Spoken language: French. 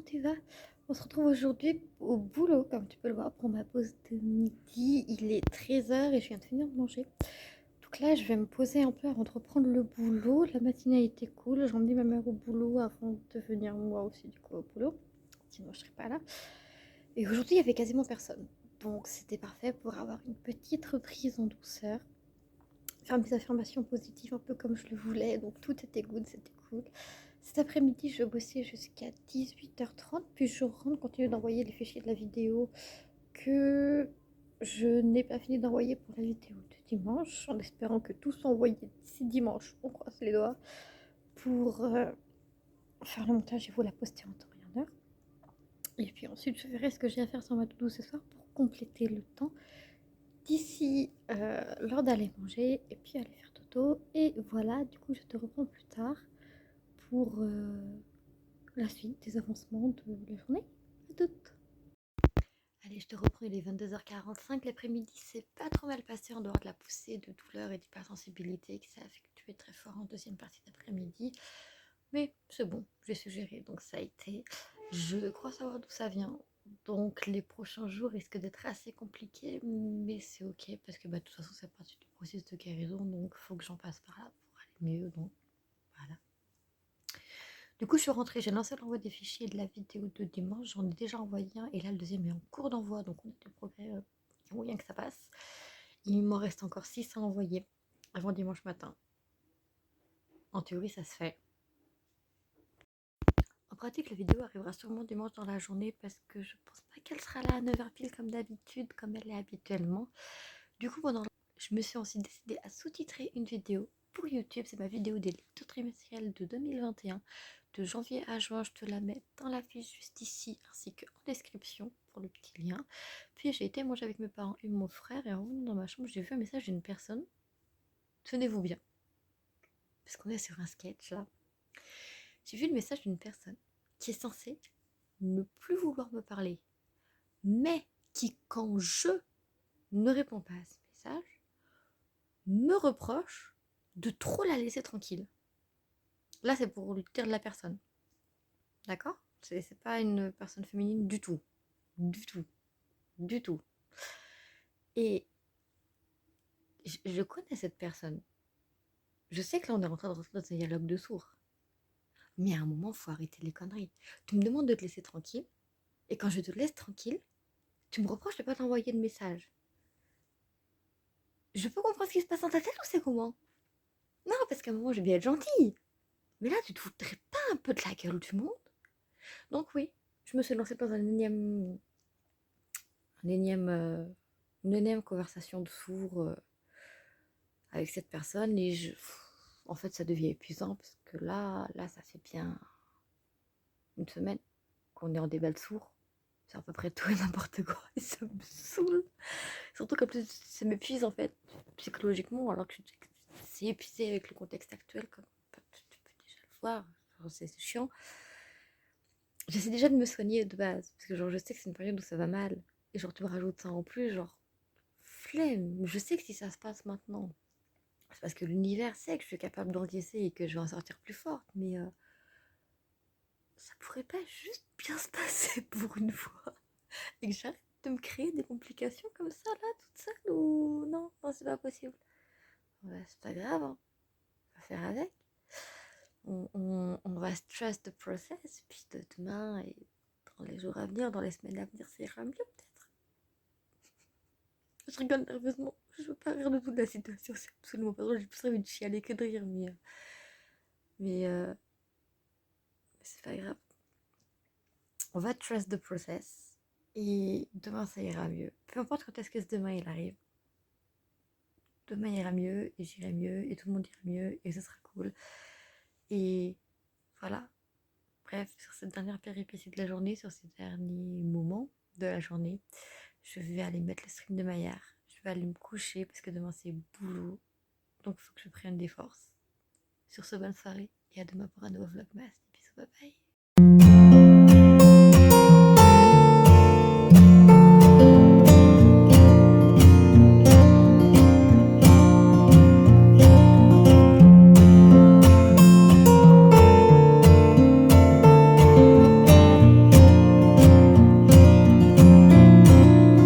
tu vas? On se retrouve aujourd'hui au boulot, comme tu peux le voir, pour ma pause de midi. Il est 13h et je viens de finir de manger. Donc là, je vais me poser un peu avant de reprendre le boulot. La matinée a été cool. J'ai emmené ma mère au boulot avant de venir moi aussi du coup au boulot. Sinon, je serais pas là. Et aujourd'hui, il y avait quasiment personne. Donc c'était parfait pour avoir une petite reprise en douceur. Faire mes affirmations positives un peu comme je le voulais. Donc tout était good, c'était cool. Cet après-midi, je bossais jusqu'à 18h30, puis je rentre, continue d'envoyer les fichiers de la vidéo que je n'ai pas fini d'envoyer pour la vidéo de dimanche, en espérant que tout soit envoyé d'ici dimanche. On croise les doigts pour faire le montage et vous la poster en temps et en heure. Et puis ensuite, je verrai ce que j'ai à faire sur ma to-do ce soir pour compléter le temps d'ici l'heure d'aller manger et puis aller faire dodo. Et voilà, du coup, je te reprends plus tard pour la suite des avancements de la journée. À toutes. Allez, je te reprends, il est 22h45. L'après-midi s'est pas trop mal passé en dehors de la poussée de douleur et d'hypersensibilité qui s'est effectuée très fort en deuxième partie d'après-midi. Mais c'est bon, j'ai su gérer, donc ça a été. Je crois savoir d'où ça vient. Donc les prochains jours risquent d'être assez compliqués, mais c'est ok parce que de toute façon c'est partie du processus de guérison, donc il faut que j'en passe par là pour aller mieux. Donc voilà. Du coup, je suis rentrée, j'ai lancé l'envoi des fichiers de la vidéo de dimanche. J'en ai déjà envoyé un et là, le deuxième est en cours d'envoi. Donc, on a des progrès, moyen que ça passe. Il m'en reste encore 6 à envoyer avant dimanche matin. En théorie, ça se fait. En pratique, la vidéo arrivera sûrement dimanche dans la journée parce que je pense pas qu'elle sera là à 9h pile comme d'habitude, comme elle est habituellement. Du coup, je me suis aussi décidée à sous-titrer une vidéo pour YouTube. C'est ma vidéo des lectures trimestrielles de 2021. De janvier à juin, je te la mets dans la fiche juste ici, ainsi qu'en description pour le petit lien. Puis j'ai été manger avec mes parents et mon frère, et en revenant dans ma chambre, j'ai vu un message d'une personne. Tenez-vous bien, parce qu'on est sur un sketch là. J'ai vu le message d'une personne qui est censée ne plus vouloir me parler, mais qui, quand je ne réponds pas à ce message, me reproche de trop la laisser tranquille. Là, c'est pour lui dire de la personne. D'accord? C'est pas une personne féminine du tout. Du tout. Du tout. Et je connais cette personne. Je sais que là, on est en train de rentrer dans un dialogue de sourds. Mais à un moment, il faut arrêter les conneries. Tu me demandes de te laisser tranquille. Et quand je te laisse tranquille, tu me reproches de ne pas t'envoyer de message. Je peux comprendre ce qui se passe dans ta tête ou c'est comment? Non, parce qu'à un moment, je vais être gentille. Mais là, tu te foutrais pas un peu de la gueule du monde? Donc oui, je me suis lancée dans une énième conversation de sourds avec cette personne. Et en fait, ça devient épuisant parce que là, ça fait bien une semaine qu'on est en débat de sourds. C'est à peu près tout et n'importe quoi. Et ça me saoule. Surtout qu'en plus, ça m'épuise en fait, psychologiquement, alors que c'est épuisé avec le contexte actuel, comme tu peux déjà le voir. C'est chiant. J'essaie déjà de me soigner de base, parce que genre, je sais que c'est une période où ça va mal. Et genre, tu me rajoutes ça en plus, genre, flemme. Je sais que si ça se passe maintenant, c'est parce que l'univers sait que je suis capable d'encaisser et que je vais en sortir plus forte. Mais ça pourrait pas juste bien se passer pour une fois. Et que j'arrête de me créer des complications comme ça, là, toute seule, ou non, non, c'est pas possible. Ouais, c'est pas grave, hein. On va faire avec. On va trust the process, puis demain et dans les jours à venir, dans les semaines à venir, ça ira mieux peut-être. Je rigole nerveusement, je veux pas rire de toute la situation, c'est absolument pas drôle, j'ai plus envie de chialer que de rire, mais c'est pas grave. On va trust the process et demain ça ira mieux. Peu importe quand est-ce que ce demain il arrive. Demain ira mieux et j'irai mieux et tout le monde ira mieux et ce sera cool. Et voilà. Bref, sur cette dernière péripétie de la journée, sur ces derniers moments de la journée, je vais aller mettre le stream de Maillard. Je vais aller me coucher parce que demain c'est boulot. Donc il faut que je prenne des forces. Sur ce, bonne soirée et à demain pour un nouveau vlogmas. Bisous, bye bye.